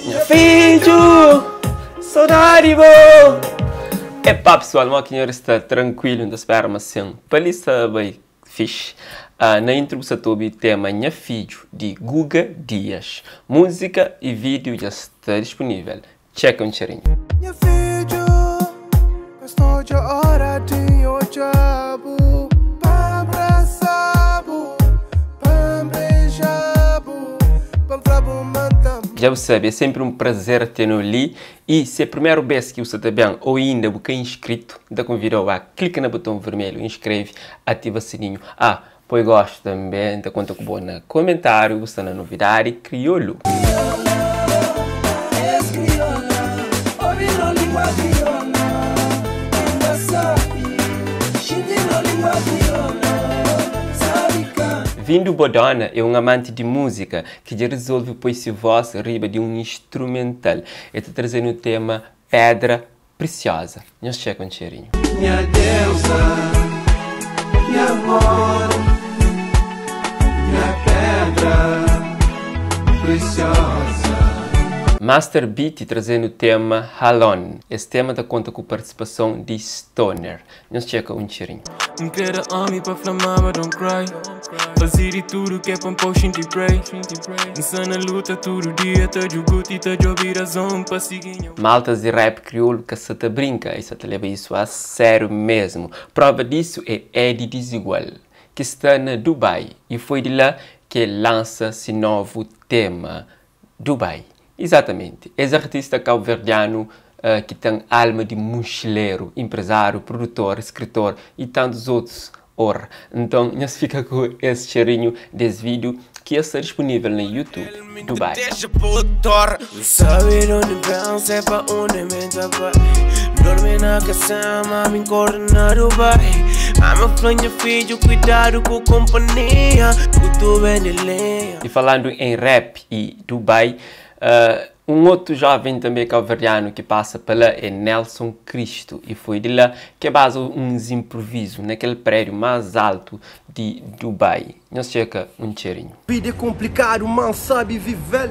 Minha filho, saudade boa. Epá pessoal, o que está tranquilo, não espera, mas sim, para lhe saber, fixe. Na introdução do tema Minha Filho, de Guga Dias. Música e vídeo já está disponível. Checa um cheirinho. Minha filho, estou de hora de odiabo, para abraçar-bo, para beijar-bo, para trabalhar. Já você sabe, é sempre um prazer ter no ali. E se é a primeira vez que você está bem ou ainda você é inscrito, então convido a clicar no botão vermelho, inscreve, ativa o sininho. Pois gosto também, então conta com bom no comentário, você na novidade crioulo. Vindo Bodona é um amante de música que já resolve pôr sua voz riba de um instrumental. E está trazendo o tema Pedra Preciosa. Nós checa um cheirinho. Minha deusa, minha amor, minha pedra preciosa. Master Beat trazendo o tema Halon. Esse tema está conta com a participação de Stoner. Nós checa um cheirinho. Não quero homem para flamar, mas don't cry. Fazer de tudo que é para pôr e pray. Não na luta todo dia, tá jogando e tá jogando a zona para seguir. Maltas de rap crioulo que se te brinca e se te leva isso a sério mesmo. Prova disso é Eddie Desigual, que está na Dubai e foi de lá que lança esse novo tema, Dubai. Exatamente, esse artista cabo-verdiano que tem alma de mochileiro, empresário, produtor, escritor e tantos outros. Então, nós fica com esse cheirinho desse vídeo que está disponível no YouTube, Dubai. Saber onde pensa é para onde me vai. Dorme na cama, me corre na Dubai. Ama flanha filho, cuidado com a companhia. Tudo bem de lenha. E falando em rap e Dubai, um outro jovem também cabo-verdiano que passa pela é Nelson Cristo e foi de lá que basa uns improvisos naquele prédio mais alto de Dubai. Nós checa um cheirinho. Vida é complicado, man sabe viver.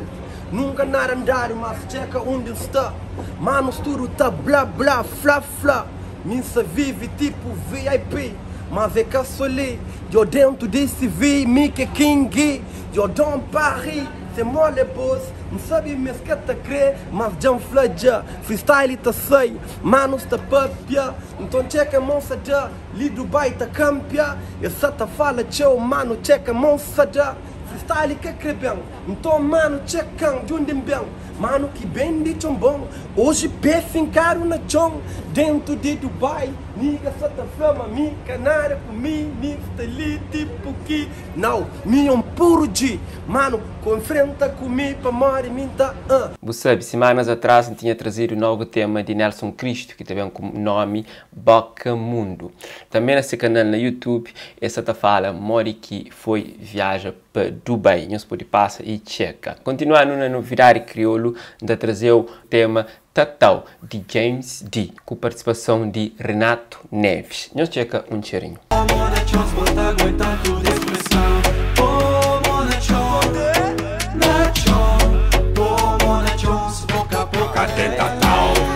Nunca nada andar, mas checa onde está. Mano, tudo tá blá blá, flá flá. Minha vive tipo VIP. Mas é que eu solei, eu dentro desse vi, me que king, eu dou Paris, c'est moi le boss. Não sabe mesmo que tá crer, mas já um flaja. Freestyle tá sei, manos tá papia. Então checa monsa já, li Dubai tá campia. Essa tá fala tchau, mano, checa monsa já. Freestyle que crê bem, então mano, checa de onde bem. Mano, que bem de tão bom. Hoje pé fincaram na chão, dentro de Dubai. Niga só tá flama, mi canária com mi, tá ali tipo que. Não, mi um puro G. Mano, confronta comigo pra morrer, mi tá. Você sabe, semanas atrás tinha trazido o novo tema de Nelson Cristo, que também com o nome Boca Mundo. Também nesse canal no YouTube, essa tá fala, mori que foi viaja para Dubai. Nós pode passar e checa. Continuando na novidade crioulo, da trazer o tema Tatau, de James D, com participação de Renato Neves. Nós checa um cheirinho.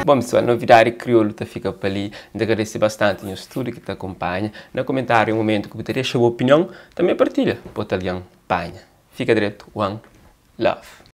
Bom pessoal, novidade crioulo tá fica para ali. Agradecer bastante no estúdio que te acompanha. No comentário, um momento que você deixa a opinião, também partilha. Botalhão, panha. Fica direto, one love.